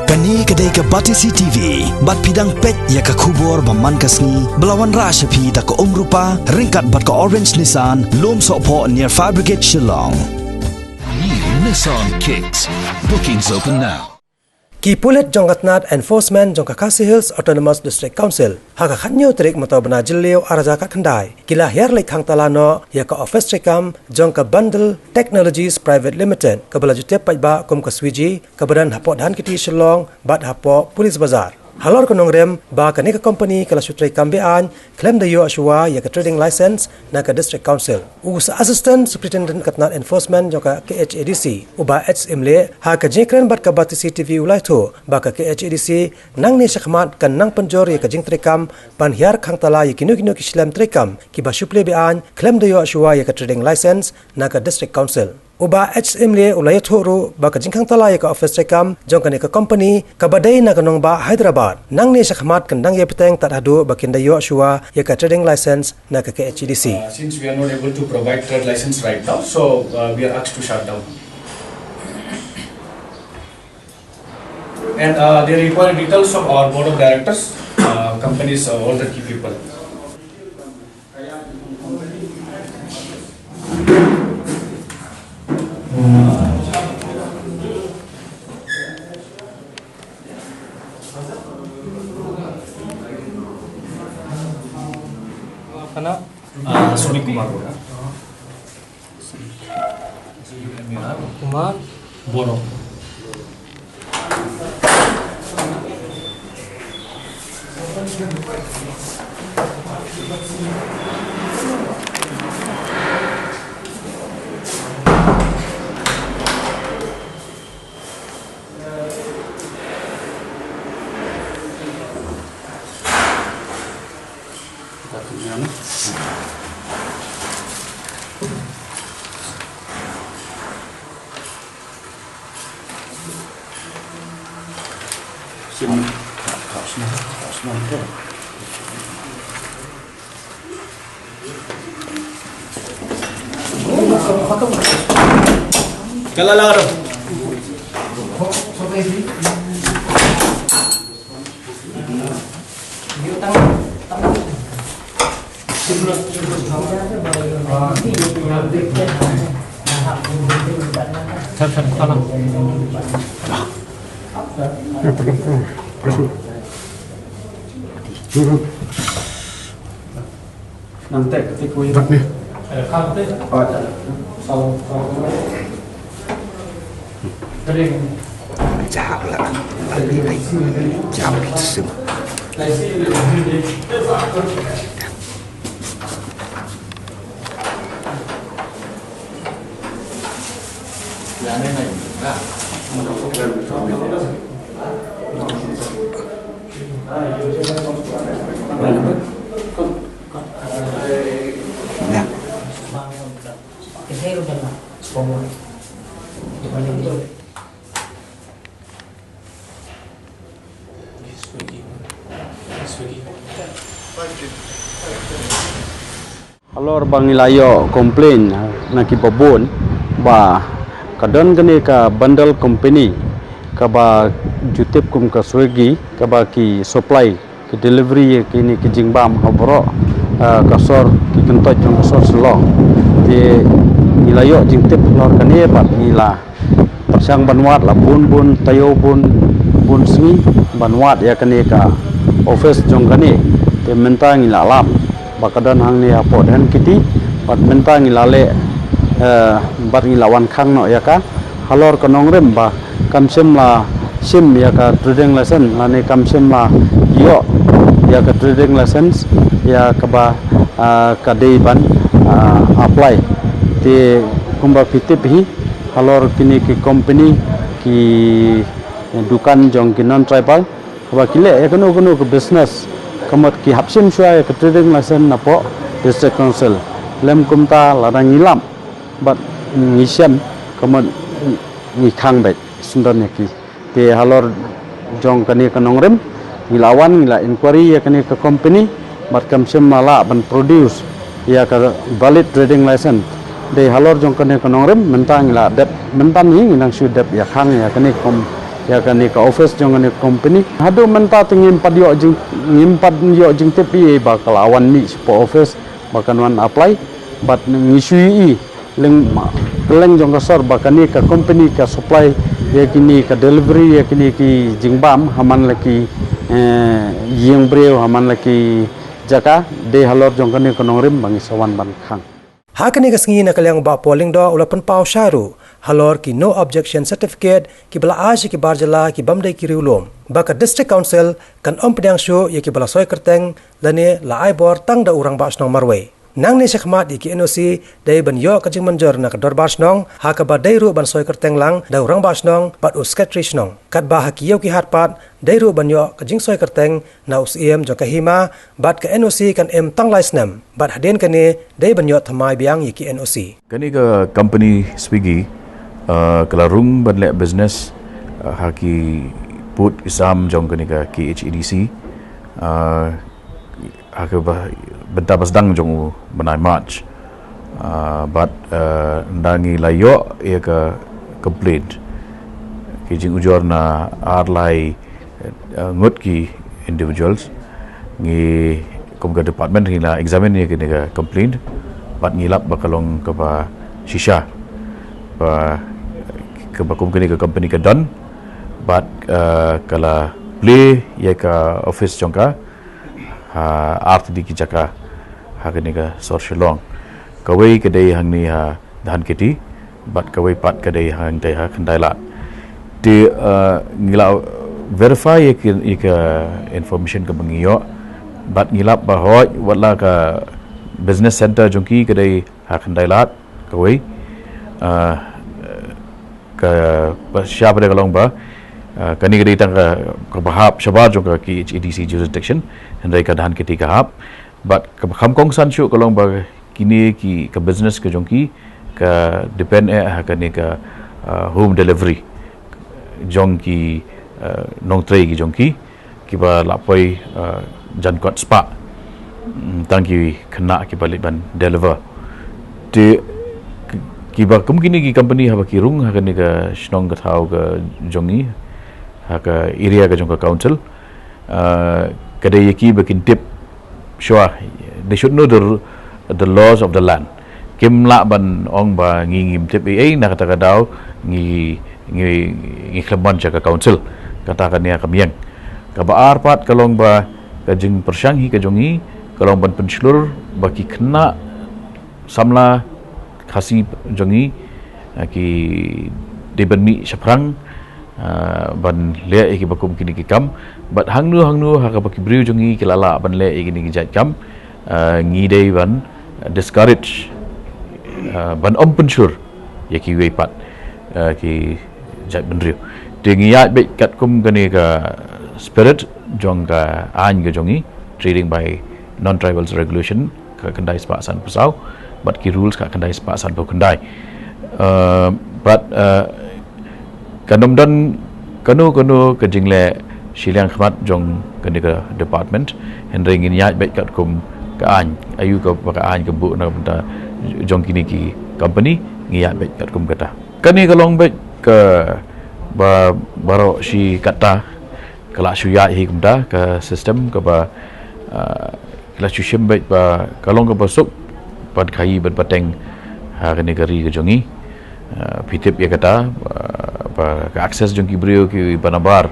Kani kedai ke Batisi TV, bat pidang pet ya ke kubur baman kasni, belawan rasa pi tak ke rupa, ringkat bat ke Orange Nissan, lom sokpo near Fire Brigade Shillong. New Nissan Kicks. Bookings open now. Ki Pulit Jongkatnat Enforcement Jongkakasi Hills Autonomous District Council haka khanyo trik matau bana jilio araja ka khandai kila her lek khang talano ya ka office trikam Jongka Bundle Technologies Private Limited kabala jute pajba kum ka swiji kabadan hapo dhan kiti Shillong bat hapo Police Bazar halor konong rem ba ka ka company kala sutrai kambean claim da yo ashwa ya ka trading license na ka district council us assistant superintendent katnat enforcement joka KHADC uba HMle ha ka jekran bat ka bat CCTV ulai tho ba ka KHADC nang ni shakmat kan nang panjor ya ka jing trikam pan hiar khang tala ya kinu ki shlam trikam ki ba suple bean claim da yo ashwa ya ka trading license na ka district council uba HMle ulai thoru ba ka jingkhang tala ya ka office trikam jongka ni ka company ka badai na kanong ba Hyderabad nang ni shakmat kan dang ye peteng tat hadu bakin da yo ashwa ya ka trading license na ka KHADC. Since we are not able to provide trade license right now, so we are asked to shut down. And they require details of our board of directors, companies, all the key people. Suni Kumar Boro. Kalala ro. Nanti ketika ini. Jauh lah, jauh semua. Alor bangilayo komplain naki babon ba kadon gani ka bundle company ka ba jutip kum ka swagi ka ba ki supply ki delivery ki ni ki jingbam habro ka sor ki kentot jong sor selo di nilayo jingtip lor kani ba nila persang banwat la bun tayo bun smi banwat ya kani ka office jong kani te mentang ila lam bakadan hang ni apo dan kiti bat mentang ilale bar ilawan khang no ya ka halor kanong rem ba kamsem la sim ya ka trading license lane kamsem la yo ya ka trading license ya ka ba ka dei ban apply te kumba fitip hi halor kini ki company ki dukan jong ki non tribal ba kile ya kono ke business kamat ki hapsim shua ke trading license napo district council lem kumta ladang ilam bat ngisem kamat ngikhang bet sundan ki te halor jong kani kanong rem ngilawan ngila inquiry ya kani ke company bat kamsem mala ban produce ya ka valid trading license de halor jong kani kanong rem mentang ngila dep mentan ni nang su dep ya khang ya kani ya kan ni ka office jong ni company hadu menta ngimpat yo jing tepi ba kalawan ni po office bakan wan apply but ngisui leng jong ka sor bakan ni ka company ka supply ya kini ka delivery ya kini ki jingbam haman laki yang breu haman laki jaka de halor jong kan ni konongrim bangi sawan ban khang Hakani kasngi na kalyang ba polling do ulapan pau sharu halor ki no objection certificate ki bala ashi ki barjala ki bamdai ki riulom baka district council kan ompedang shu ye ki bala soi kerteng lane la ai bor tang da urang ba snong marwe nang ni sekhmat ki NOC dai ban yo ka jing manjor na ka dor ba snong ha ka ba dai ru ban soi kerteng lang da urang ba snong bat us secretary snong kat ba ha ki yo ki hat pat dai ru ban yo ka jing soi kerteng na us jo ka hima bat ka NOC kan tang lai snam bat haden ka ni dai ban yo thamai biang ye ki NOC kani ka company Swiggy kelarung ban le business haki put isam jong kani ka KHEDC haki benta pasdang jong banai March but ndangi layo ya ka complaint ki jing ujor na arlai ngut ki individuals ngi komga department ngi la examine ya kini ka complaint but ngilap bakalong ka ba shisha ba ka bakum kini ka company ka don but kala play ya ka office jongka art di ki jaka ha kini ka social kawai kedai hang ni ha dan kiti but kawai pat kedai hang dai ha khandai la di ngila verify ya ka information ka bangiyo but ngilap bahwa wala ka business center jongki kedai ha khandai la kawai ka siapa dia kalong ba kani kedai tang ka bahap shabar jong ka ki HEDC jurisdiction hendai ka dan kiti ka hap but ka kham kong san shu kalong ba kini ki ka business ka jongki ka depend ha kani ka home delivery jongki nong tray ki jongki ki ba lapoi jan kot spa tangki kena ki balik ban deliver de ki ba kini ki company ha ba ki rung ha kani ka snong ka thau ka jongi ha ka area ka jong ka council kadai ki ba kin tip sure they should know the laws of the land kim la ban ong ba ngim tip na kata kadau ngi kleban ka council kata kan ya kamiang ka ba arpat kalong ba ka jing persyang hi ka jongi kalong ban penslur baki kena samla khasi jongi ki deban mi saprang ban le ki bakum kini ki kam but hangnu ha ka baki briu jongi ki lala ban le kini ki jat kam ngi dei ban discourage ban penslur ya ki wei pat ki jat benriu tingi ya be kat kum kani ka spirit jong ka an ga jongi trading by non tribals regulation ka kendai spa san pusau but ki rules ka kendai spa san kendai but kanom don kanu ka jingle siliang khmat jong kani ka department hendring in ya be kat kum ka an ayu ka an ka bu na benda jong kini ki company ngi ya be kat kum kata kani ka long be ka ba baro si kata kala suya hi kumda ka system ka ba kala sushim ba kalong ka basuk pad khai ban pateng ha kani gari ka jongi pitip ya kata ba ka access jong ki brio ki banabar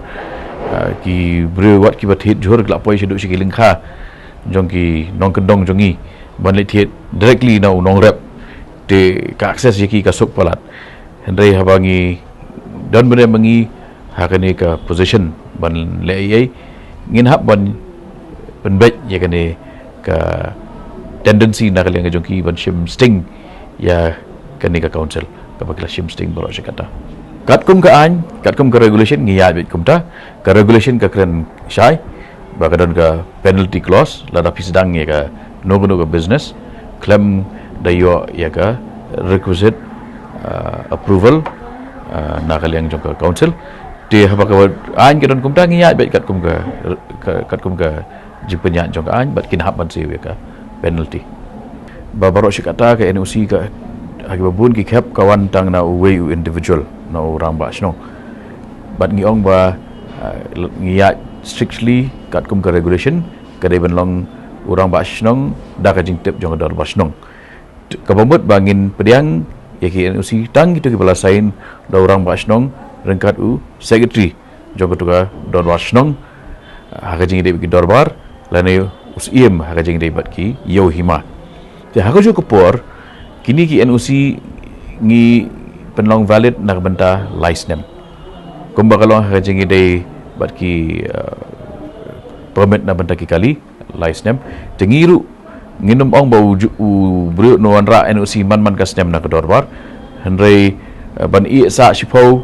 ki brio wat ki bathit jhor kala poi sidu si lingkha jong ki nong kendong jongi ban le thiet directly no nong rep te ka access ki ka suk palat hendrai habangi don benda mengi hakani ka position ban le ai ngin hab ban bet ya kani ka tendency na kali ngajongki ban shim sting ya kani ka council ka bakla shim sting baro kata kat kum ka regulation ngi ya bet kumta ka regulation ka kren shai ba ka don ka penalty clause la da pisdang ya ka no ka business claim da yo ya ka requisite approval na kaliang jong ka council ti haba ka an ka don kumta ngi ya bet kat kum ka jipenya jong an bat kin hab ban si ka penalty ba baro kata ka NOC ka agi babun ki khap kawan tang na way individual na orang ba sno bat ngiong ba ngiya strictly kat kum ka regulation kadai benlong urang ba snong da ka jing tip jong dor ba snong kabamut bangin pediang yaki NOC tang gitu ki balasain da urang ba snong rengkat secretary jong ka dor ba snong haka jing dei ki dorbar lane usiem haka jing dei bat ki yo hima te haka jo kopor kini ki NOC ngi penlong valid nak benta license kumba kalong haka jing dei bat ki permit na benta ki kali license tengiru nginum ong bau bru no anra NOC man kasnem na kedorbar henry ban i sa shipau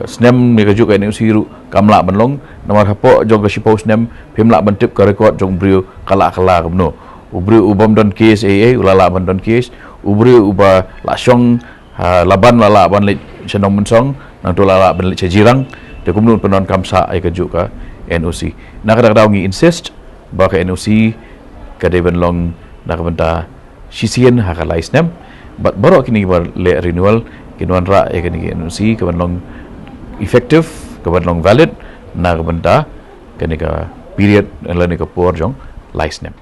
snem ni kajuk NOC ru kamla banlong nomor hapo jong shipau snem pimla bantip ka record jong bru kala kemno ubru ubam don case ulala ban don case ubru uba la syong laban lala ban le chenom mensong nang to lala ban le chejirang de kumnun penon kamsa ai kajuk ka NOC nak kadang ngi insist ba ka NOC kadai benlong nak benta sisian haka license but borok kini bar le renewal kinwan ra kini NOC ka benlong effective ka benlong valid nak benta kini ka period lani ka por jong license